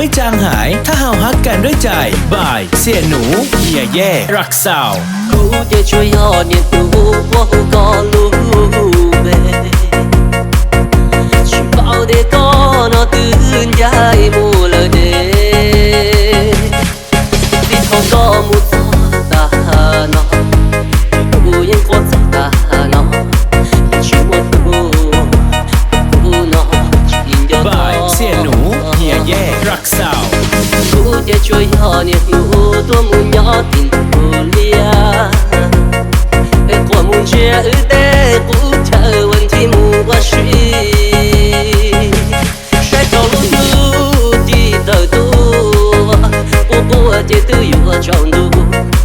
ไม่จางหายถ้าเฮาฮักกันด้วยใจบายเสียหนูเฮียแย่รักสาว Khu để chui họ niềm tu qua có lũ về chỉ bảo để có nó tư dài mùa lời đê vì không có một gió ta nó tu những con gió ta nó chỉ một tu nó chỉ cho nó บายเสียหนูเฮียแย่รักสาว Khu để chui họ niềm tu tua mu nhỏ tình tu lia của muôn chia ư tế cũ chờ vấn thi mù qua suy sẽ cầu lúc tu đi tờ tu của chế tư yêu trong tu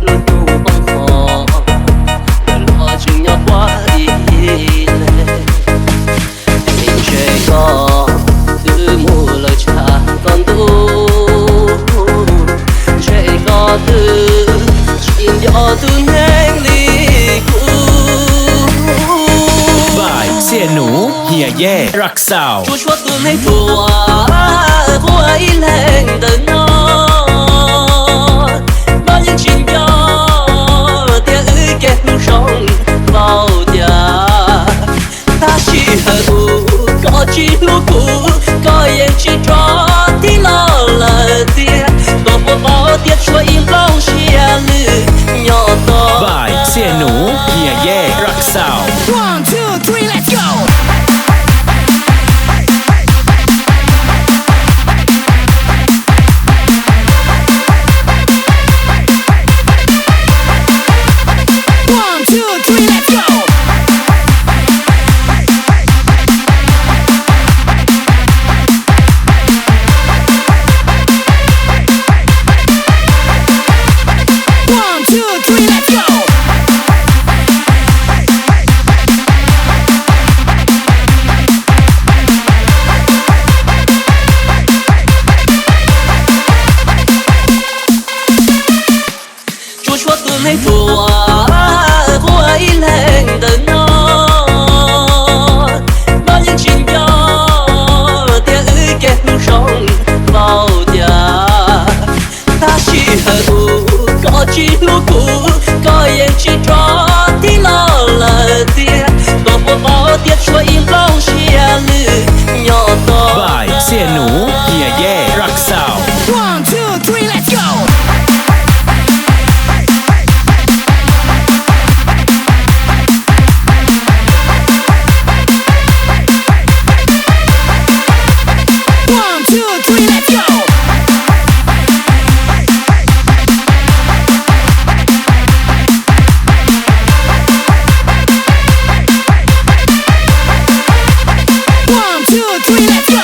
luôn tu bằng khó lo chừng nhỏ quá đi tình trẻ có từ mù lời cha con tu trẻ có từ chỉ nhỏ tu nhanh lyบายเสียหนูเฮียแย่รักสาว Chúa tôi mấy thua của ý lên từ nó bao những chuyện nhỏ tia ư kẹt trong vào nhà ta chỉ hờ cũ có chỉ lúc cũ có em chỉ cho tí lo là tia có một bao tiết cho im bao chia lư nhỏ to บายเสียหนูเฮียแย่รักสาว 1, 2, 3, let's go! One, two, three, let's go! One, two, three, let's go! Chúa chúa tôi mấy thua của ý lên từ nó bao những chuyện nhỏ tia ư kẹt trong vào nhà ta chỉ hờ cũ có chỉ lúc cũ có em chỉ cho tí lo là tia có một bao tiết cho im bao chia lư nhỏ to บายเสียหนูเฮียแย่รักสาว 1, 2, 3, let's go! One, two, three, let's go! One, two, three, let's go!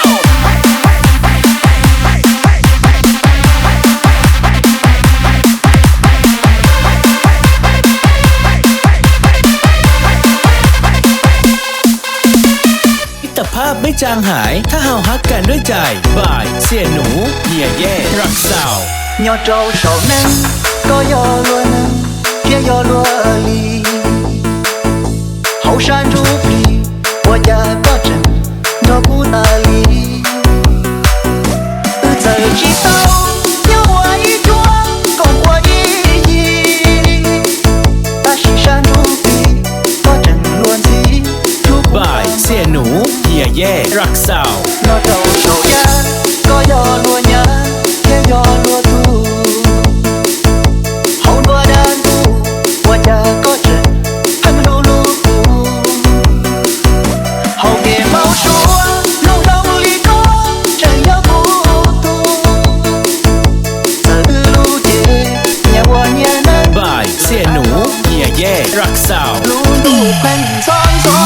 มิตรภาพไม่จางหายถ้าเฮาฮักกันด้วยใจบายเสียหนูเฮียแย่รักสาว nhỏ trâu sầu nắng có gió lùa nắng kia gió lùa ly hậu san rú phi qua nhà có trần nó cũ ta ly từ giờ chỉ tao nhớ qua ý chúa còn qua ý gì ta chỉ san rú phi có trần luôn gì chú บายเสียหนูเฮียแย่รักสาว nhỏ trâu sầu ya có gió lùa nhá kia gió lùa tu hậu lùa đan tu qua nhà có trần thân lưu lưu phù hậu nghề mau chúa lâu đông ly có trời nhớ phù tu giờ tư lưu chê nhà qua nhà nắng บายเสียหนูเฮียแย่รักสาว lưu lưu quen son gió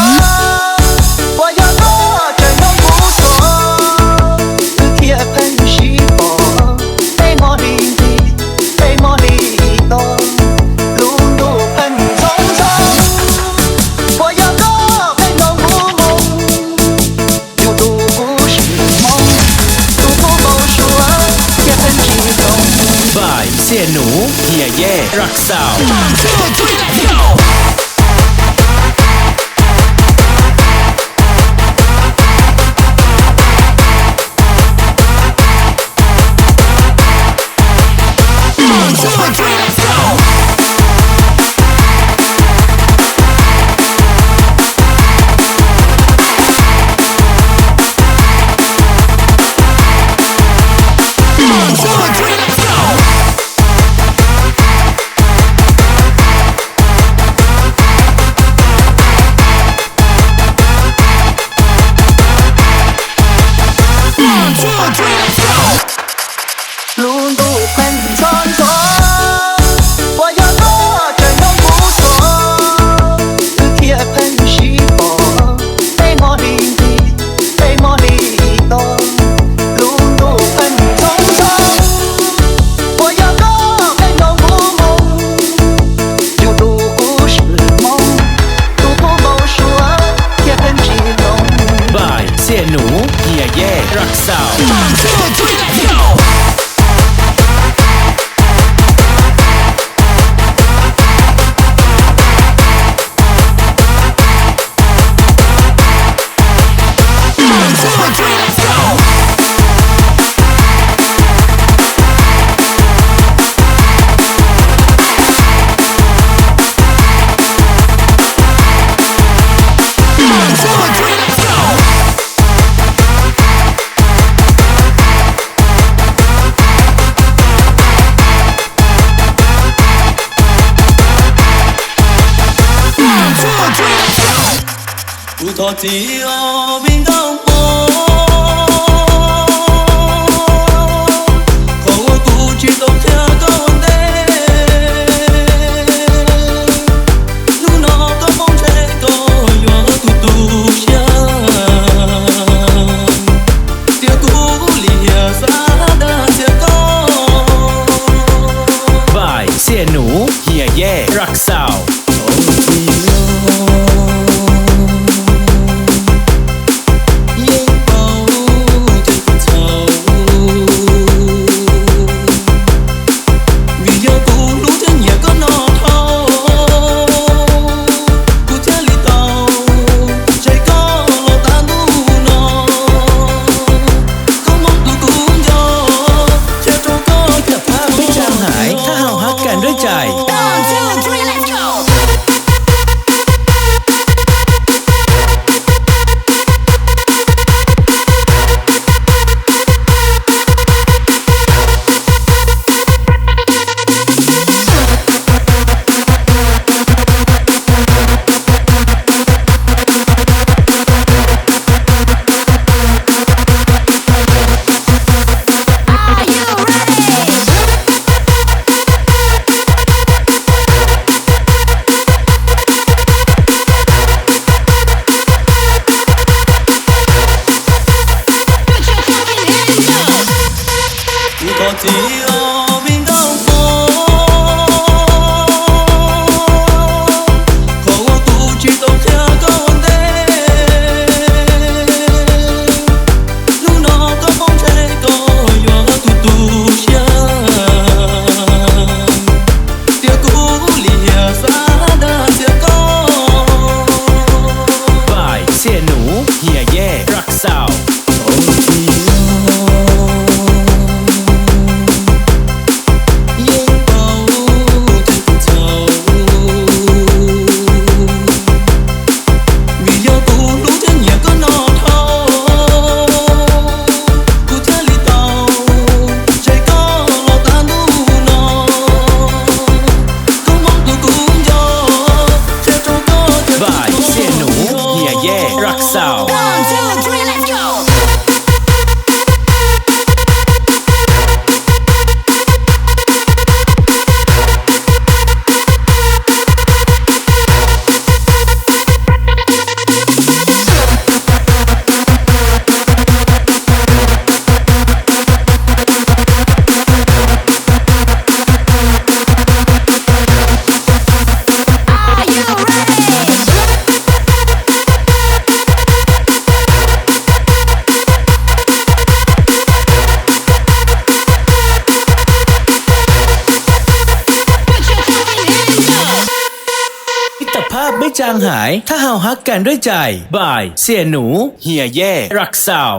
qua nhà có trời nắng phù gió từ kia quen chỉ bỏ tay mò đi tay mò đi to lưu lưu quen son gió qua nhà có quen nông phù mông yêu tu phù chỉ mong tu phù bao chúa kia quen chỉ không บายเสียหนูเฮียแย่รักสาว 1, 2, 3, let's go! เสี่ยหนูเฮียแย่รักสาว One, two, three, let's go. One, two, three, let's go. One, two, three, let's go. One, two, three, let's go. 不托地哦，冰冻波，可我估计都听讲的，路那个风吹过，远嘟嘟响，这故里呀啥的这个。 บ่ายเสี่ยหนูเฮียแย่รักสาว ไม่จางหายถ้าเฮาฮักกันด้วยใจ One, two, three, let's go. 不托地哦，冰冻风，可我估计都听讲的，路那个风吹过，远嘟嘟响，这故里呀啥的这个。 บ่ายเสี่ยหนูเฮียแย่รักสาว บ่ายเสี่ยหนูเฮียแย่รักสาว One, two, three, let's go. มิตรภาพไม่จางหายถ้าเฮาฮักกันด้วยใจ บ่ายเสี่ยหนูเฮียแย่รักสาว